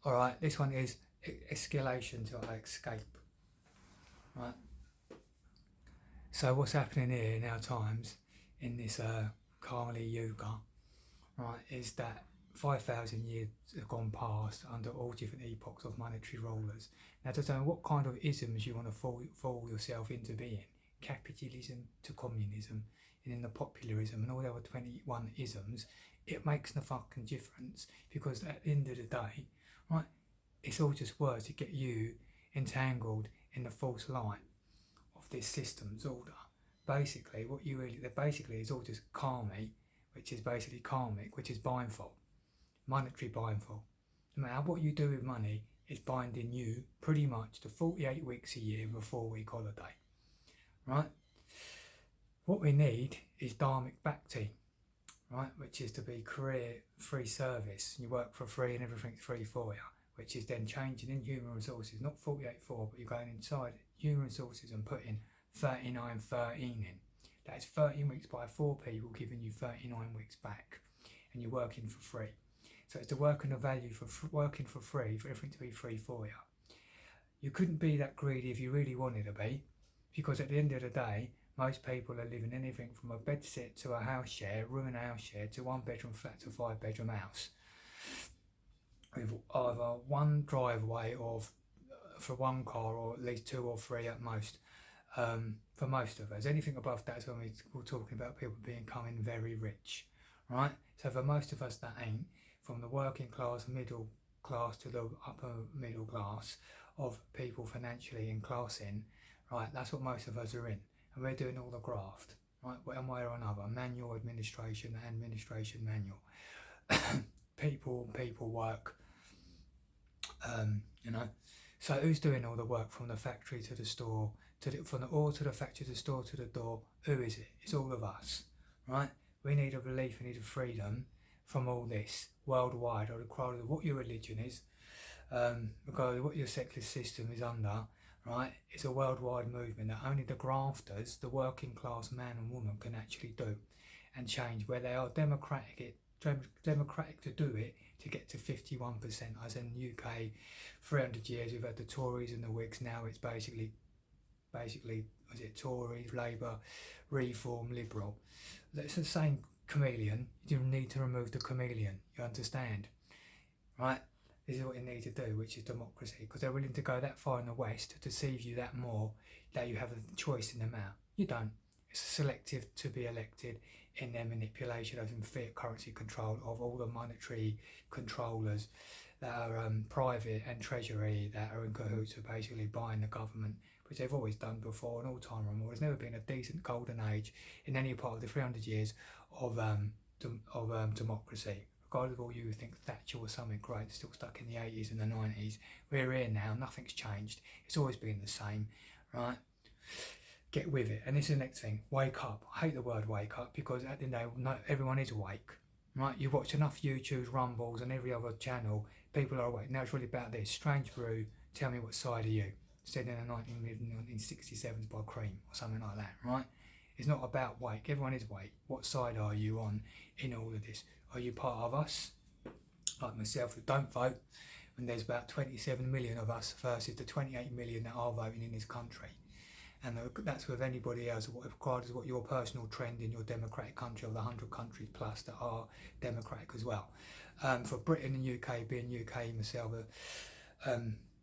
Alright, this one is Escalation to Our Escape. Right. So what's happening here in our times, in this Kali Yuga, right, is that 5,000 years have gone past under all different epochs of monetary rulers. Now, to know what kind of isms you want to fall yourself into being, capitalism to communism, and in the popularism and all the other 21 isms, it makes no fucking difference, because at the end of the day, right, it's all just words to get you entangled in the false light of this system's order. Basically, what you really, basically is all just karmic, which is basically karmic, which is blindfold, monetary blindfold. No matter what you do with money, it's binding you pretty much to 48 weeks a year with a 4-week holiday, right? What we need is dharmic bhakti, right, which is to be career free service. You work for free and everything's free for you, which is then changing in human resources, not 48.4, but you're going inside human resources and putting 39.13 in. That's 13 weeks by 4 people giving you 39 weeks back, and you're working for free. So it's the work and the value for working for free, for everything to be free for you. You couldn't be that greedy if you really wanted to be, because at the end of the day, most people are living anything from a bed sit to a house share, room and house share, to 1-bedroom flat to 5-bedroom house, with either one driveway or for one car, or at least 2 or 3 at most. For most of us, anything above that is when we're talking about people becoming very rich, right? So for most of us, that ain't. From the working class, middle class to the upper middle class of people financially in classing, right? That's what most of us are in, and we're doing all the graft, right? One way or another, manual administration manual. people work, you know. So who's doing all the work from the factory to the store, from the ore to the factory to the store to the door? Who is it? It's all of us, right? We need a relief, we need a freedom from all this worldwide, or regardless of what your religion is, regardless of what your secular system is under, right? It's a worldwide movement that only the grafters, the working class man and woman, can actually do and change, where they are democratic to do it, to get to 51%, as in the UK 300 years we've had the Tories and the Whigs. Now it's basically was it Tories, Labour, Reform, Liberal. It's the same chameleon. You need to remove the chameleon, you understand, right? This is what you need to do, which is democracy, because they're willing to go that far in the West to deceive you that more, that you have a choice in them out. You don't. It's selective to be elected in their manipulation of fiat currency control of all the monetary controllers that are private and treasury, that are in cahoots with basically buying the government, which they've always done before in all time and more. There's never been a decent golden age in any part of the 300 years of democracy. Regardless of all you think Thatcher was something great, still stuck in the 80s and the 90s. We're here now, nothing's changed. It's always been the same, right? Get with it. And this is the next thing, wake up. I hate the word wake up, because at the end of the day, not everyone is awake, right? You watch enough YouTube, Rumbles and every other channel, people are awake. Now it's really about this. Strange Brew, tell me what side are you? Said in the 1967s by Cream or something like that, right? It's not about wake. Everyone is awake. What side are you on in all of this? Are you part of us, like myself, who don't vote, when there's about 27 million of us versus the 28 million that are voting in this country? And that's with anybody else, regardless of what your personal trend in your democratic country, of the 100 countries plus that are democratic as well. For Britain and UK, being UK myself, a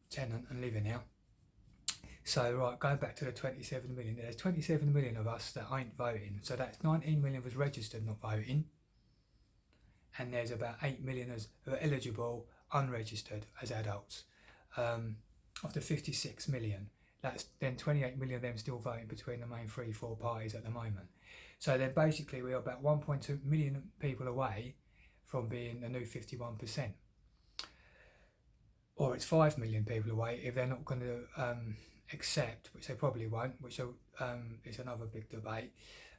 tenant and living here. So right, going back to the 27 million, there's 27 million of us that ain't voting. So that's 19 million was registered not voting. And there's about 8 million who are eligible, unregistered as adults. Of the 56 million, that's then 28 million of them still voting between the main 3-4 parties at the moment. So then basically we are about 1.2 million people away from being the new 51%. Or it's 5 million people away if they're not going to accept, which they probably won't, which is another big debate,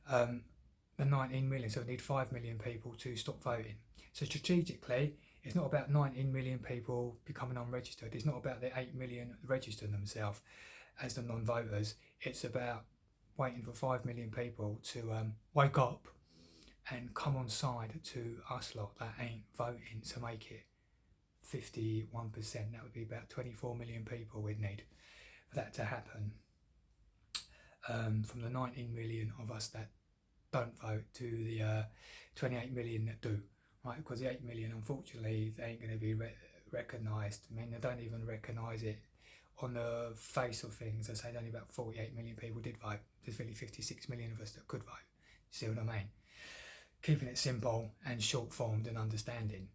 the 19 million. So we need 5 million people to stop voting. So strategically, it's not about 19 million people becoming unregistered. It's not about the 8 million registering themselves as the non-voters. It's about waiting for 5 million people to wake up and come on side to us lot that ain't voting, to make it 51%, that would be about 24 million people we'd need for that to happen. From the 19 million of us that don't vote to the 28 million that do, right? Because the 8 million, unfortunately, they ain't going to be recognised. I mean, they don't even recognise it on the face of things. I say only about 48 million people did vote. There's really 56 million of us that could vote. You see what I mean? Keeping it simple and short-formed and understanding.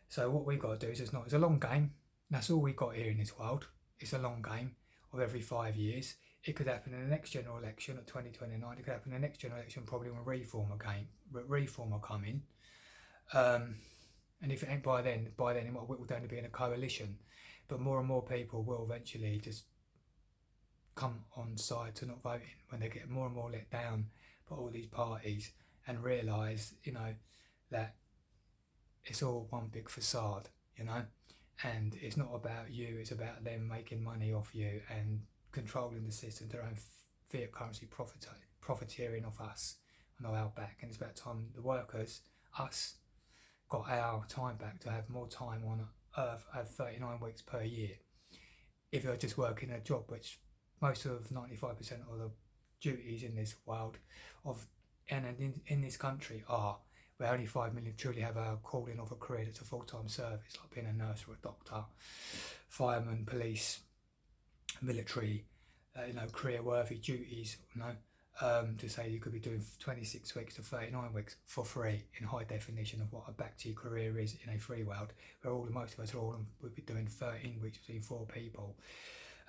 So what we've got to do is it's a long game. That's all we've got here in this world. It's a long game of every 5 years. It could happen in the next general election at 2029. It could happen in the next general election probably when reform will come in. And if it ain't by then it might whittle down to being a coalition. But more and more people will eventually just come on side to not voting when they get more and more let down by all these parties and realise, that it's all one big facade, and it's not about you, it's about them making money off you and controlling the system, their own fiat currency profiteering off us on our back. And it's about time the workers, us, got our time back to have more time on Earth, have 39 weeks per year. If you're just working a job, which most of 95% of the duties in this world and in this country are, where only 5 million truly have a calling of a career that's a full-time service, like being a nurse or a doctor, fireman, police, military, career-worthy duties, to say you could be doing 26 weeks to 39 weeks for free in high definition of what a back-to career is in a free world, where most of us would be doing 13 weeks between 4 people,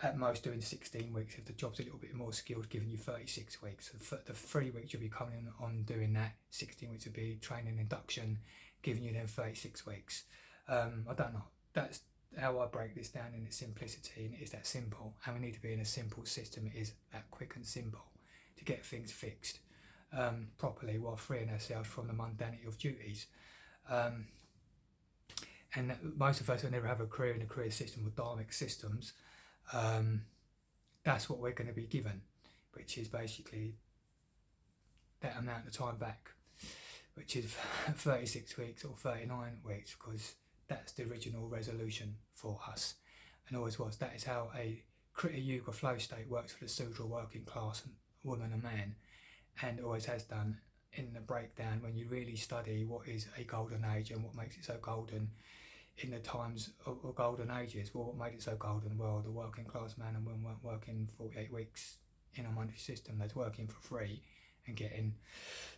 at most doing 16 weeks if the job's a little bit more skilled, giving you 36 weeks. The 3 weeks you'll be coming on doing that, 16 weeks would be training induction, giving you then 36 weeks. I don't know, that's how I break this down in its simplicity, and it is that simple, and we need to be in a simple system. It is that quick and simple to get things fixed properly while freeing ourselves from the mundanity of duties. And most of us who never have a career in a career system or dharmic systems, that's what we're going to be given, which is basically that amount of time back, which is 36 weeks or 39 weeks, because that's the original resolution for us and always was. That is how a Krita Yuga flow state works for the Sudra working class woman and man, and always has done. In the breakdown, when you really study what is a golden age and what makes it so golden in the times of golden ages, well, what made it so golden? Well, the working class man and woman weren't working 48 weeks in a monetary system. They're working for free and getting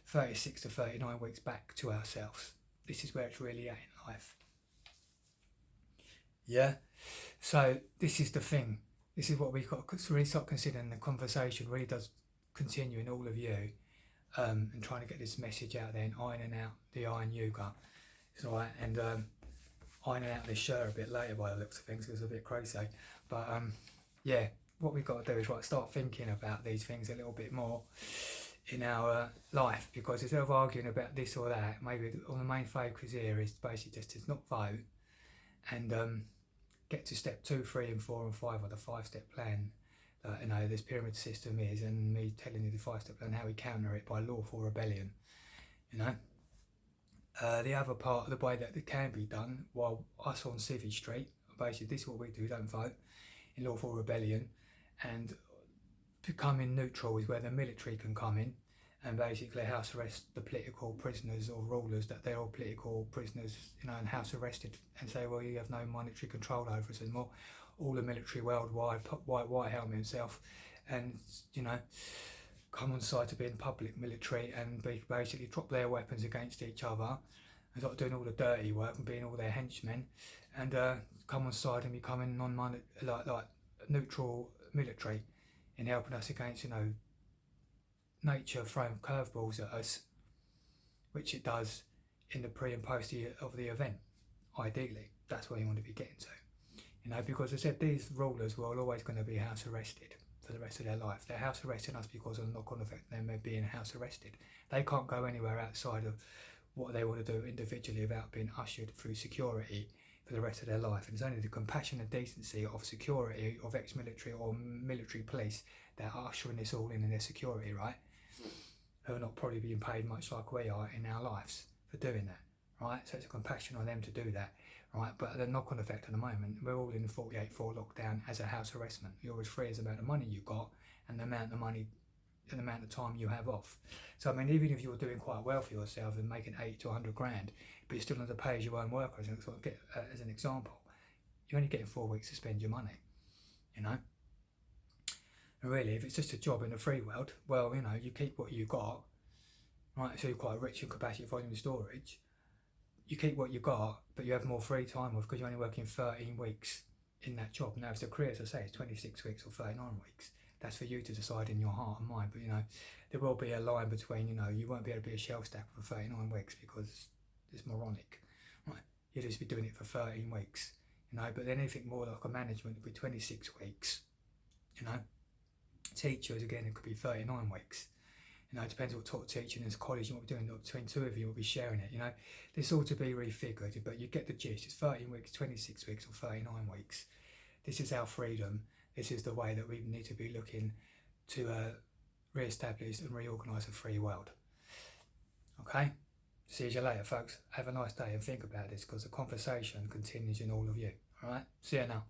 36 to 39 weeks back to ourselves. This is where it's really at in life. Yeah, so this is the thing. This is what we've got to really start considering. The conversation really does continue in all of you, and trying to get this message out there and ironing out the Iron Yuga. It's all right, and ironing out this shirt a bit later by the looks of things, because it's a bit crazy. But yeah, what we've got to do is start thinking about these things a little bit more in our life, because instead of arguing about this or that, maybe all the main focus here is basically just to not vote and get to step 2, 3 and 4 and 5 of the 5-step plan that this pyramid system is, and me telling you the 5-step plan, how we counter it by lawful rebellion. The other part of the way that it can be done, while us on Civvy Street, basically this is what we do, don't vote, in lawful rebellion, and becoming neutral is where the military can come in and basically house arrest the political prisoners or rulers, that they're all political prisoners, and house arrested, and say, well, you have no monetary control over us anymore. All the military worldwide, White Helmet himself, and come on side to being public military and basically drop their weapons against each other and start doing all the dirty work and being all their henchmen, and come on side and becoming like neutral military in helping us against nature throwing curveballs at us, which it does in the pre and post of the event. Ideally, that's where you want to be getting to. Because I said these rulers were always going to be house arrested for the rest of their life. They're house arresting us because of the knock-on effect of them being house arrested. They can't go anywhere outside of what they want to do individually without being ushered through security for the rest of their life. And it's only the compassion and decency of security, of ex-military or military police, that are ushering this all in their security, right? Who are not probably being paid much like we are in our lives for doing that, right? So it's a compassion on them to do that, right? But the knock-on effect at the moment, we're all in 48-4 lockdown as a house arrestment. You're as free as the amount of money you got and the amount of money and the amount of time you have off. So I mean, even if you're doing quite well for yourself and making 80 to 100 grand, but you're still under pay as your own worker, as an example, you're only getting 4 weeks to spend your money, you know. And really, if it's just a job in the free world, well, you know, you keep what you got, right? So you're quite rich in capacity, volume, and storage. You keep what you got, but you have more free time off because you're only working 13 weeks in that job. Now, if the career, as I say, is 26 weeks or 39 weeks, that's for you to decide in your heart and mind. But, you know, there will be a line between, you know, you won't be able to be a shelf stacker for 39 weeks because it's moronic, right? You'll just be doing it for 13 weeks, you know. But then anything more like a management would be 26 weeks, you know. Teachers, again, it could be 39 weeks. You know, it depends what type of teaching is, college, and what we're doing. Between two of you will be sharing it, you know. This ought to be refigured, but you get the gist. It's 13 weeks, 26 weeks, or 39 weeks. This is our freedom. This is the way that we need to be looking to re-establish and reorganise a free world. Okay? See you later, folks. Have a nice day and think about this, because the conversation continues in all of you. All right? See you now.